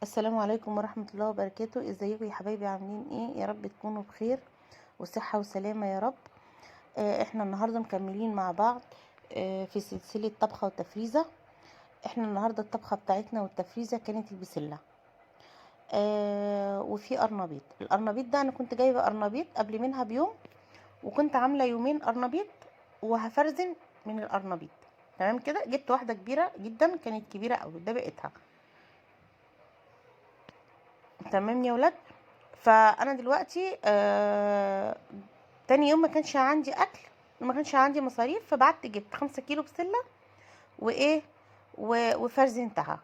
السلام عليكم ورحمة الله وبركاته. ازيكم يا حبايبي؟ عاملين ايه؟ يا رب تكونوا بخير وصحة وسلامة يا رب. احنا النهاردة مكملين مع بعض في سلسلة طبخة وتفريزة. احنا النهاردة الطبخة بتاعتنا والتفريزة كانت البسلة وفي قرنبيط. القرنبيط ده انا كنت جايبة قرنبيط قبل منها بيوم، وكنت عاملة يومين قرنبيط وهفرزن من القرنبيط. تمام كده، جبت واحدة كبيرة جدا، كانت كبيرة قوي، ده بقيتها. تمام يا ولاد. فانا دلوقتي تاني يوم ما كانش عندي اكل وما كانش عندي مصاريف، فبعت جبت 5 كيلو بسله وايه وفرزنتها.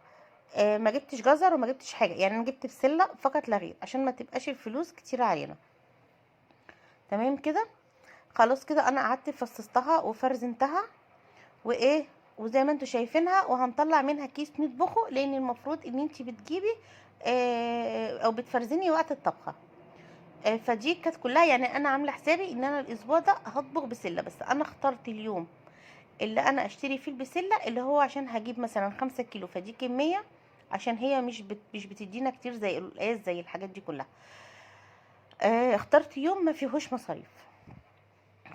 ما جبتش جزر وما جبتش حاجه، يعني انا جبت بسله فقط لا غير عشان ما تبقاش الفلوس كتير علينا. تمام كده. خلاص كده انا قعدت فصصتها وفرزنتها وايه، وزي ما انتوا شايفينها، وهنطلع منها كيس نطبخه، لان المفروض ان انت بتجيبي او بتفرزني وقت الطبخه. فدي كانت كلها، يعني انا عامله حسابي ان انا الاسبوع ده هطبخ بسله، بس انا اخترت اليوم اللي انا اشتري فيه البسله، اللي هو عشان هجيب مثلا 5 كيلو، فدي كميه، عشان هي مش بتدينا كتير زي القلقاس زي الحاجات دي كلها. اخترت يوم ما فيهوش مصاريف،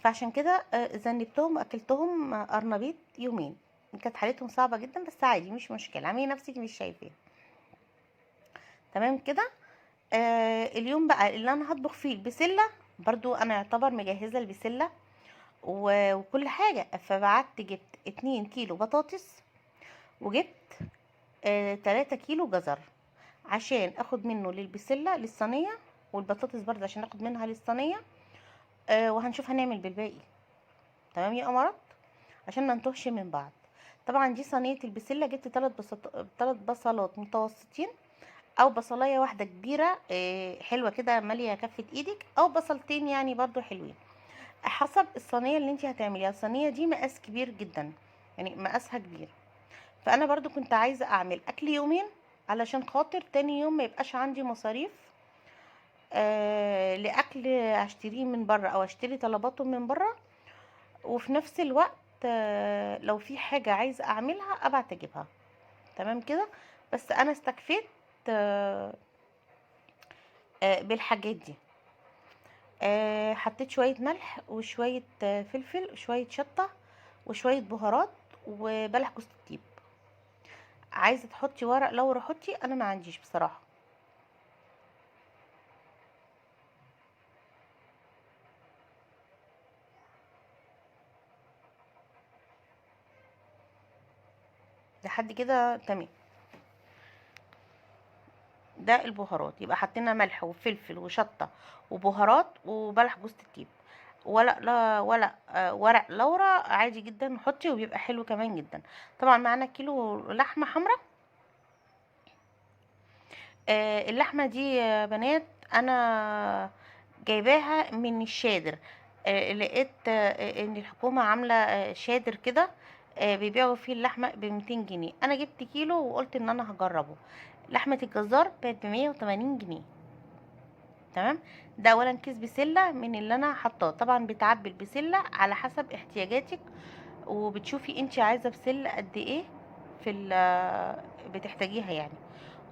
فعشان كده ذنبتهم واكلتهم قرنبيط يومين. كانت حالتهم صعبه جدا، بس عادي مش مشكله، اعملي نفسك مش شايفاه. تمام كده. اليوم بقى اللي انا هطبخ فيه البسله، برضو انا يعتبر مجهزه البسله وكل حاجة. فبعت جبت 2 كيلو بطاطس، وجبت 3 كيلو جزر، عشان اخد منه للبسلة للصينية، والبطاطس برضه عشان اخد منها للصينية. وهنشوف هنعمل بالباقي. تمام يا امارات، عشان ما نتوهش من بعض. طبعا دي صينية البسلة، جبت 3 بصلات متوسطين، او بصلاية واحدة كبيرة حلوة كده مالية كفة ايدك، او بصلتين يعني برضو حلوين، حسب الصينيه اللي انت هتعمليها. الصينيه دي مقاس كبير جدا، يعني مقاسها كبير. فانا برضو كنت عايزه اعمل اكل يومين، علشان خاطر تاني يوم ما يبقاش عندي مصاريف لاكل اشتريه من بره او اشتري طلباته من بره. وفي نفس الوقت لو في حاجه عايزه اعملها ابعت اجيبها. تمام كده. بس انا استكفيت آه بالحاجات دي. حطيت شويه ملح وشويه فلفل وشويه شطه وشويه بهارات وبلح جوز الطيب. عايزه تحطي ورق لورا حطي، انا ما عنديش بصراحه. لحد كده تمام. ده البهارات، يبقى حطينا ملح وفلفل وشطه وبهارات وبلح جوز الطيب. ورق لا ورق ورق لورا عادي جدا حطي، وبيبقى حلو كمان جدا. طبعا معانا كيلو لحمه حمراء. اللحمه دي يا بنات انا جايباها من الشادر. لقيت ان الحكومه عامله شادر كده، بيبيعوا فيه اللحمه ب200 جنيه. انا جبت كيلو وقلت ان انا هجربه. لحمه الجزار كانت ب180 جنيه. تمام. ده اولا كيس بسله من اللي انا حطاه. طبعا بتعبي البسله على حسب احتياجاتك، وبتشوفي انت عايزه بسله قد ايه في بتحتاجيها يعني.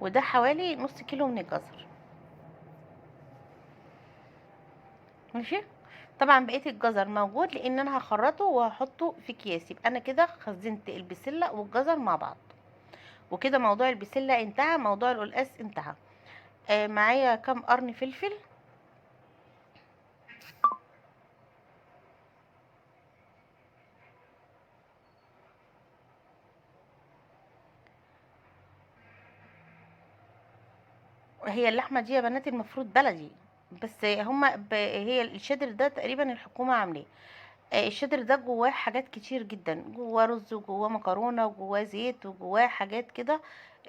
وده حوالي نص كيلو من الجزر. ماشي. طبعا بقيه الجزر موجود، لان انا هخرطه وهحطه في اكياس. يبقى انا كده خزنت البسله والجزر مع بعض، وكده موضوع البسله انتهى، موضوع القلقاس انتهى. معايا كام قرن فلفل. هي اللحمه دي يا بنات المفروض بلدي، بس هما هي الشادر ده تقريبا الحكومه عاملاه. الشادر ده جواه حاجات كتير جدا، جواه رز وجواه مكرونه وجواه زيت وجواه حاجات كده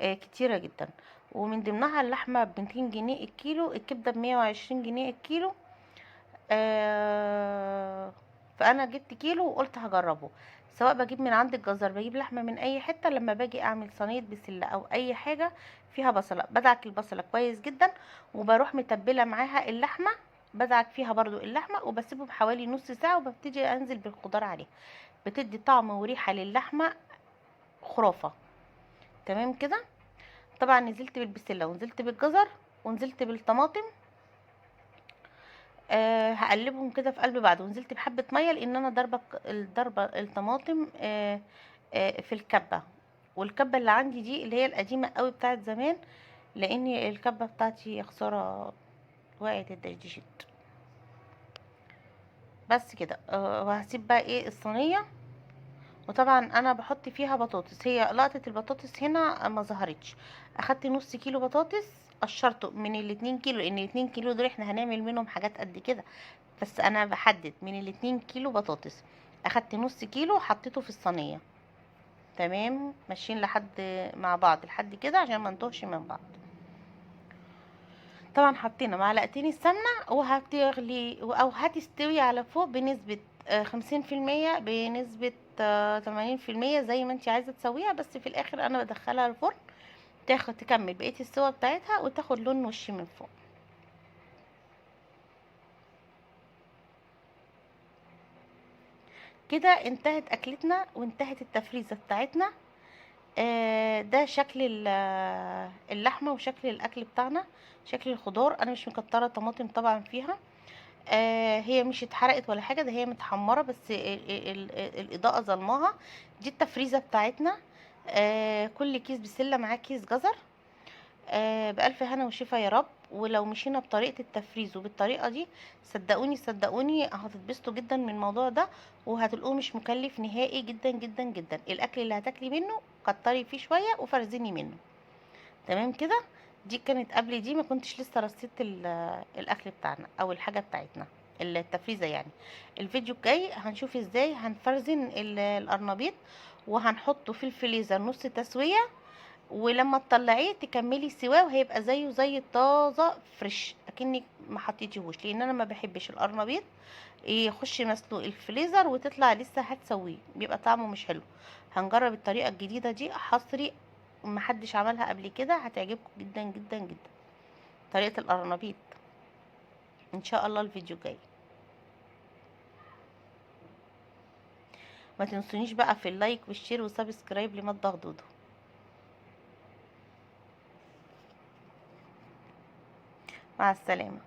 كتيره جدا. ومن ضمنها اللحمه ب200 جنيه الكيلو، الكبده ب120 جنيه الكيلو. آه فانا جبت كيلو وقلت هجربه. سواء بجيب من عند الجزار، بجيب لحمه من اي حته، لما باجي اعمل صينيه بسله او اي حاجه فيها بصله، بدعك البصله كويس جدا، وبروح متبله معاها اللحمه، بدعك فيها برضو اللحمه، وبسيبه بحوالي نص ساعه، وببتدي انزل بالخضار عليه. بتدي طعم وريحه للحمه خرافه. تمام كده. طبعا نزلت بالبسله ونزلت بالجزر ونزلت بالطماطم. هقلبهم كده في قلب بعض، ونزلت بحبه ميه لان انا ضربه الطماطم في الكبه. والكبه اللي عندي دي اللي هي القديمه قوي بتاعت زمان، لان الكبه بتاعتي يا خساره وقعت اتدشدشت. بس كده. وهسيب بقى ايه الصينيه. وطبعا انا بحط فيها بطاطس، هي لقطه البطاطس هنا ما ظهرتش. اخدت نص كيلو بطاطس، قشرته من الاتنين كيلو، لان الاتنين كيلو دول احنا هنعمل منهم حاجات قد كده. بس انا بحدد من الاتنين كيلو بطاطس. اخدت نص كيلو حطيته في الصينيه. تمام، ماشيين لحد مع بعض لحد كده عشان ما نتوهش من بعض. طبعا حطينا معلقتين السمنه، وهتغلي او هتستوي على فوق بنسبه 50%، بنسبه 80%، زي ما انت عايزه تسويها. بس في الاخر انا بدخلها الفرن تاخد تكمل بقيه السوا بتاعتها وتاخد لون وش من فوق. كده انتهت اكلتنا وانتهت التفريزه بتاعتنا. ده شكل اللحمه وشكل الاكل بتاعنا. شكل الخضار، انا مش مكتره طماطم طبعا فيها. هي مش اتحرقت ولا حاجه، ده هي متحمره بس الاضاءه ظلماها. دي التفريزه بتاعتنا. كل كيس بسله معاه كيس جزر. بألف هنا وشفا يا رب. ولو مشينا بطريقة التفريز وبالطريقة دي، صدقوني صدقوني هتتبسطوا جدا من الموضوع ده، وهتلقوه مش مكلف نهائي، جدا جدا جدا. الأكل اللي هتاكلي منه كتري فيه شوية وفرزني منه. تمام كده. دي كانت قبل دي، ما كنتش لسه رصيت الأكل بتاعنا أو الحاجة بتاعتنا، التفريزة يعني. الفيديو الجاي هنشوف ازاي هنفرزن القرنبيط، وهنحطه في الفريزر نص تسوية، ولما تطلعيه تكملي سواه وهيبقى زيه زي الطازه فريش اكنك ما حطيتيهوش، لان انا ما بحبش القرنبيط يخش مسلوق الفريزر وتطلع لسه هتسويه، بيبقى طعمه مش حلو. هنجرب الطريقه الجديده دي حصري، محدش عملها قبل كده، هتعجبكم جدا جدا جدا طريقه القرنبيط. ان شاء الله الفيديو جاي. ما تنسونيش بقى في اللايك والشير والسبسكرايب لمطبخ دودو. مع السلامه.